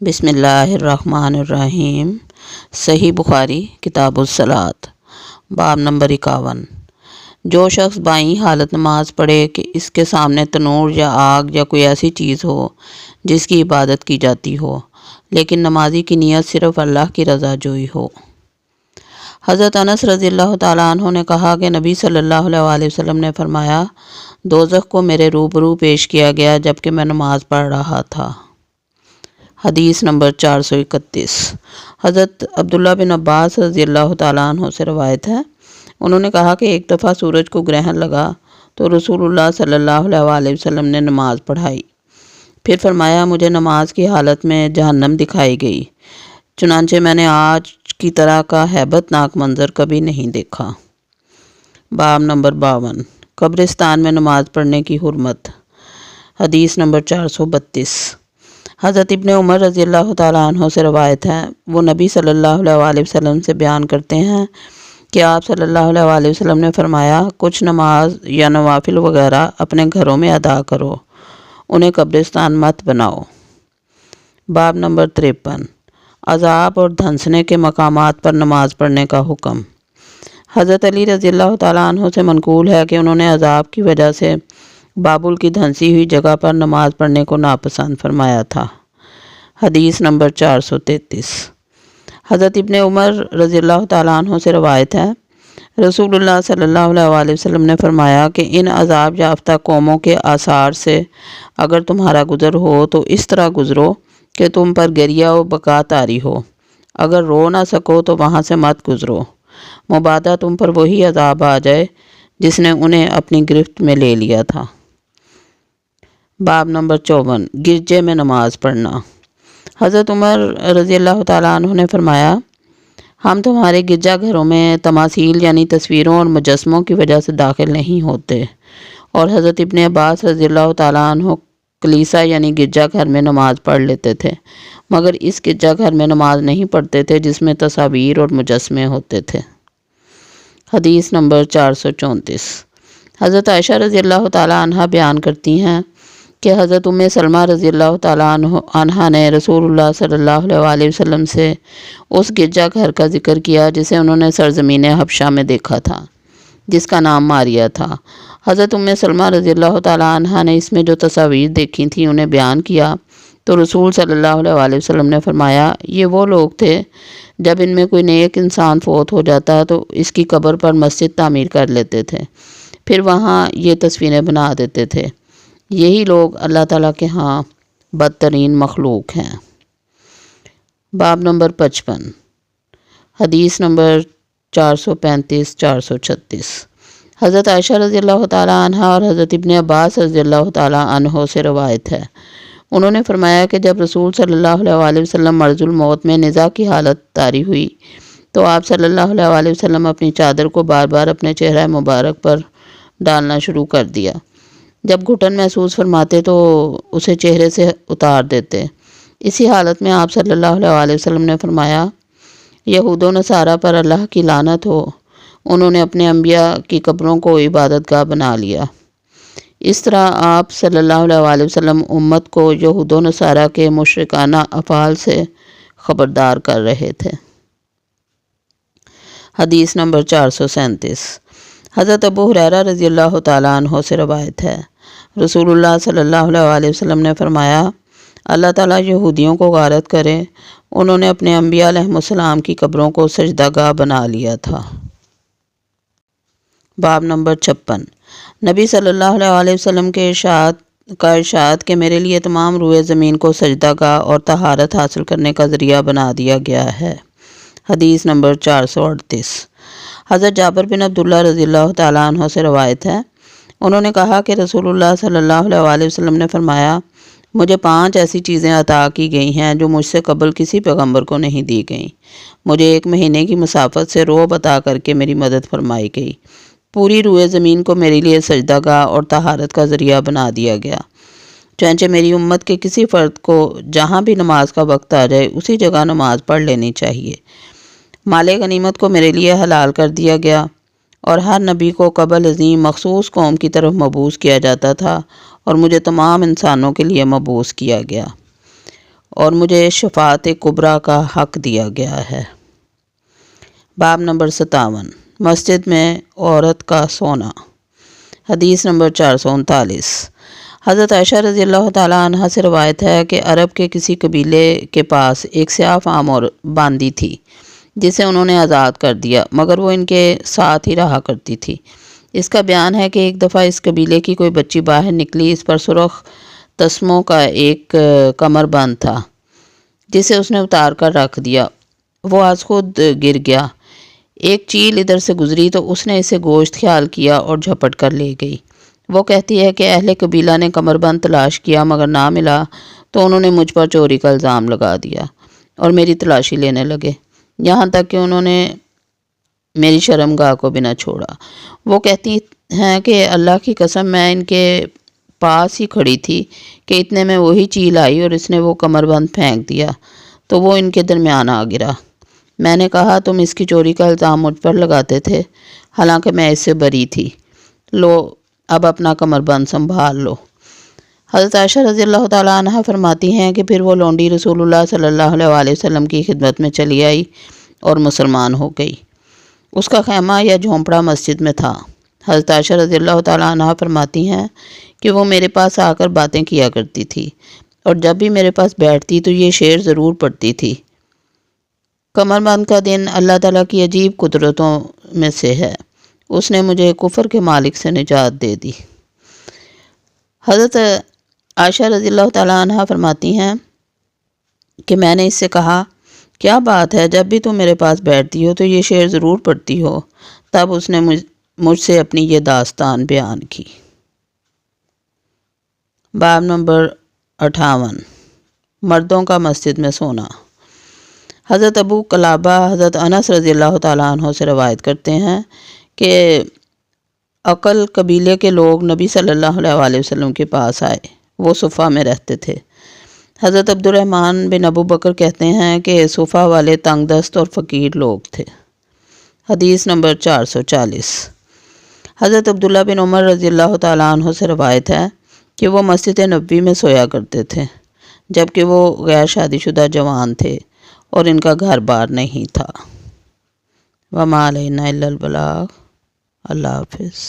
بسم اللہ الرحمن الرحیم۔ صحیح بخاری کتاب الصلاۃ باب نمبر 51۔ جو شخص بائیں حالت نماز پڑھے کہ اس کے سامنے تنور یا آگ یا کوئی ایسی چیز ہو جس کی عبادت کی جاتی ہو، لیکن نمازی کی نیت صرف اللہ کی رضا جوئی ہو۔ حضرت انس رضی اللہ تعالیٰ عنہ نے کہا کہ نبی صلی اللہ علیہ وسلم نے فرمایا، دوزخ کو میرے روبرو پیش کیا گیا جبکہ میں نماز پڑھ رہا تھا۔ حدیث نمبر 431۔ حضرت عبداللہ بن عباس رضی اللہ تعالیٰ عنہ سے روایت ہے، انہوں نے کہا کہ ایک دفعہ سورج کو گرہن لگا تو رسول اللہ صلی اللہ علیہ وسلم نے نماز پڑھائی، پھر فرمایا مجھے نماز کی حالت میں جہنم دکھائی گئی، چنانچہ میں نے آج کی طرح کا ہیبت ناک منظر کبھی نہیں دیکھا۔ باب نمبر 52۔ قبرستان میں نماز پڑھنے کی حرمت۔ حدیث نمبر 432۔ حضرت ابن عمر رضی اللہ تعالیٰ عنہ سے روایت ہے، وہ نبی صلی اللہ علیہ وسلم سے بیان کرتے ہیں کہ آپ صلی اللہ علیہ وسلم نے فرمایا، کچھ نماز یا نوافل وغیرہ اپنے گھروں میں ادا کرو، انہیں قبرستان مت بناؤ۔ باب نمبر 53۔ عذاب اور دھنسنے کے مقامات پر نماز پڑھنے کا حکم۔ حضرت علی رضی اللہ تعالیٰ عنہ سے منقول ہے کہ انہوں نے عذاب کی وجہ سے بابل کی دھنسی ہوئی جگہ پر نماز پڑھنے کو ناپسند فرمایا تھا۔ حدیث نمبر 433۔ حضرت ابن عمر رضی اللہ تعالیٰ عنہ سے روایت ہے، رسول اللہ صلی اللہ علیہ وسلم نے فرمایا کہ ان عذاب یافتہ قوموں کے آثار سے اگر تمہارا گزر ہو تو اس طرح گزرو کہ تم پر گریہ و بکا طاری ہو، اگر رو نہ سکو تو وہاں سے مت گزرو، مبادا تم پر وہی عذاب آ جائے جس نے انہیں اپنی گرفت میں لے لیا تھا۔ باب نمبر 54۔ گرجے میں نماز پڑھنا۔ حضرت عمر رضی اللہ تعالیٰ عنہ نے فرمایا، ہم تمہارے گرجا گھروں میں تماثیل یعنی تصویروں اور مجسموں کی وجہ سے داخل نہیں ہوتے، اور حضرت ابن عباس رضی اللہ تعالیٰ عنہ کلیسا یعنی گرجا گھر میں نماز پڑھ لیتے تھے، مگر اس گرجا گھر میں نماز نہیں پڑھتے تھے جس میں تصاویر اور مجسمے ہوتے تھے۔ حدیث نمبر 434۔ حضرت عائشہ رضی اللہ تعالیٰ عنہ بیان کرتی ہیں کہ حضرت ام سلمہ رضی اللہ تعالیٰ عنہ نے رسول اللہ صلی اللہ علیہ وسلم سے اس گرجا گھر کا ذکر کیا جسے انہوں نے سرزمین حبشہ میں دیکھا تھا، جس کا نام ماریہ تھا۔ حضرت ام سلمہ رضی اللہ تعالیٰ عنہ نے اس میں جو تصاویر دیکھی تھیں انہیں بیان کیا تو رسول صلی اللہ علیہ وسلم نے فرمایا، یہ وہ لوگ تھے جب ان میں کوئی نیک انسان فوت ہو جاتا تو اس کی قبر پر مسجد تعمیر کر لیتے تھے، پھر وہاں یہ تصویریں بنا دیتے تھے، یہی لوگ اللہ تعالیٰ کے ہاں بدترین مخلوق ہیں۔ باب نمبر 55۔ حدیث نمبر 435 436۔ حضرت عائشہ رضی اللہ تعالیٰ عنہ اور حضرت ابن عباس رضی اللہ تعالیٰ عنہ سے روایت ہے، انہوں نے فرمایا کہ جب رسول صلی اللہ علیہ وسلم مرض الموت میں نزا کی حالت طاری ہوئی تو آپ صلی اللہ علیہ وسلم اپنی چادر کو بار بار اپنے چہرہ مبارک پر ڈالنا شروع کر دیا، جب گھٹن محسوس فرماتے تو اسے چہرے سے اتار دیتے۔ اسی حالت میں آپ صلی اللہ علیہ وسلم نے فرمایا، یہود و نصارہ پر اللہ کی لعنت ہو، انہوں نے اپنے انبیاء کی قبروں کو عبادت گاہ بنا لیا۔ اس طرح آپ صلی اللہ علیہ وسلم امت کو یہود و نصارہ کے مشرکانہ افعال سے خبردار کر رہے تھے۔ حدیث نمبر 437۔ حضرت ابو ہریرہ رضی اللہ تعالیٰ عنہ سے روایت ہے، رسول اللہ صلی اللہ علیہ وسلم نے فرمایا، اللہ تعالیٰ یہودیوں کو غارت کرے، انہوں نے اپنے انبیاء علیہ السلام کی قبروں کو سجدہ گاہ بنا لیا تھا۔ باب نمبر 56۔ نبی صلی اللہ علیہ وسلم کے ارشاد کہ میرے لیے تمام روئے زمین کو سجدہ گاہ اور طہارت حاصل کرنے کا ذریعہ بنا دیا گیا ہے۔ حدیث نمبر 438۔ حضرت جابر بن عبداللہ رضی اللہ تعالیٰ عنہ سے روایت ہے، انہوں نے کہا کہ رسول اللہ صلی اللہ علیہ وسلم نے فرمایا، مجھے 5 ایسی چیزیں عطا کی گئی ہیں جو مجھ سے قبل کسی پیغمبر کو نہیں دی گئیں۔ مجھے 1 مہینے کی مسافت سے روب عطا کر کے میری مدد فرمائی گئی، پوری روئے زمین کو میرے لیے سجدہ گاہ اور طہارت کا ذریعہ بنا دیا گیا، چنانچہ میری امت کے کسی فرد کو جہاں بھی نماز کا وقت آ جائے اسی جگہ نماز پڑھ لینی چاہیے۔ مال غنیمت کو میرے لیے حلال کر دیا گیا، اور ہر نبی کو قبل عظیم مخصوص قوم کی طرف مبعوث کیا جاتا تھا، اور مجھے تمام انسانوں کے لیے مبعوث کیا گیا۔ اور مجھے شفاعت کبریٰ کا حق دیا گیا ہے۔ باب نمبر 57 مسجد میں عورت کا سونا۔ حدیث نمبر 439۔ حضرت عائشہ رضی اللہ تعالیٰ عنہ سے روایت ہے کہ عرب کے کسی قبیلے کے پاس ایک سیاہ فام اور باندی تھی جسے انہوں نے آزاد کر دیا، مگر وہ ان کے ساتھ ہی رہا کرتی تھی۔ اس کا بیان ہے کہ ایک دفعہ اس قبیلے کی کوئی بچی باہر نکلی، اس پر سرخ تسموں کا ایک کمر بند تھا جسے اس نے اتار کر رکھ دیا۔ وہ از خود گر گیا۔ ایک چیل ادھر سے گزری تو اس نے اسے گوشت خیال کیا اور جھپٹ کر لے گئی۔ وہ کہتی ہے کہ اہل قبیلہ نے کمر بند تلاش کیا مگر نہ ملا تو انہوں نے مجھ پر چوری کا الزام لگا دیا اور میری تلاشی لینے لگے، یہاں تک کہ انہوں نے میری شرمگاہ کو بھی نہ چھوڑا۔ وہ کہتی ہیں کہ اللہ کی قسم میں ان کے پاس ہی کھڑی تھی کہ اتنے میں وہی چیل آئی اور اس نے وہ کمر بند پھینک دیا تو وہ ان کے درمیان آ گرا۔ میں نے کہا تم اس کی چوری کا الزام مجھ پر لگاتے تھے حالانکہ میں اس سے بری تھی، لو اب اپنا کمر بند سنبھال لو۔ حضرت عائشہ رضی اللہ تعالیٰ عنہ فرماتی ہیں کہ پھر وہ لونڈی رسول اللہ صلی اللہ علیہ وآلہ وسلم کی خدمت میں چلی آئی اور مسلمان ہو گئی۔ اس کا خیمہ یا جھونپڑا مسجد میں تھا۔ حضرت عائشہ رضی اللہ تعالیٰ عنہ فرماتی ہیں کہ وہ میرے پاس آ کر باتیں کیا کرتی تھی اور جب بھی میرے پاس بیٹھتی تو یہ شعر ضرور پڑھتی تھی: کمر بند کا دن اللہ تعالیٰ کی عجیب قدرتوں میں سے ہے، اس نے مجھے کفر کے مالک سے نجات دے دی۔ حضرت عائشہ رضی اللہ تعالیٰ عنہ فرماتی ہیں کہ میں نے اس سے کہا کیا بات ہے، جب بھی تم میرے پاس بیٹھتی ہو تو یہ شعر ضرور پڑھتی ہو؟ تب اس نے مجھ سے اپنی یہ داستان بیان کی۔ باب نمبر 58 مردوں کا مسجد میں سونا۔ حضرت ابو قلابہ حضرت انس رضی اللہ تعالیٰ عنہ سے روایت کرتے ہیں کہ عقل قبیلے کے لوگ نبی صلی اللہ علیہ وآلہ وسلم کے پاس آئے، وہ صفہ میں رہتے تھے۔ حضرت عبد الرحمن بن ابو بکر کہتے ہیں کہ صفہ والے تنگ دست اور فقیر لوگ تھے۔ حدیث نمبر 440۔ حضرت عبداللہ بن عمر رضی اللہ تعالیٰ عنہ سے روایت ہے کہ وہ مسجد نبوی میں سویا کرتے تھے جبکہ وہ غیر شادی شدہ جوان تھے اور ان کا گھر بار نہیں تھا۔ وما علینا الا البلاغ۔ اللہ حافظ۔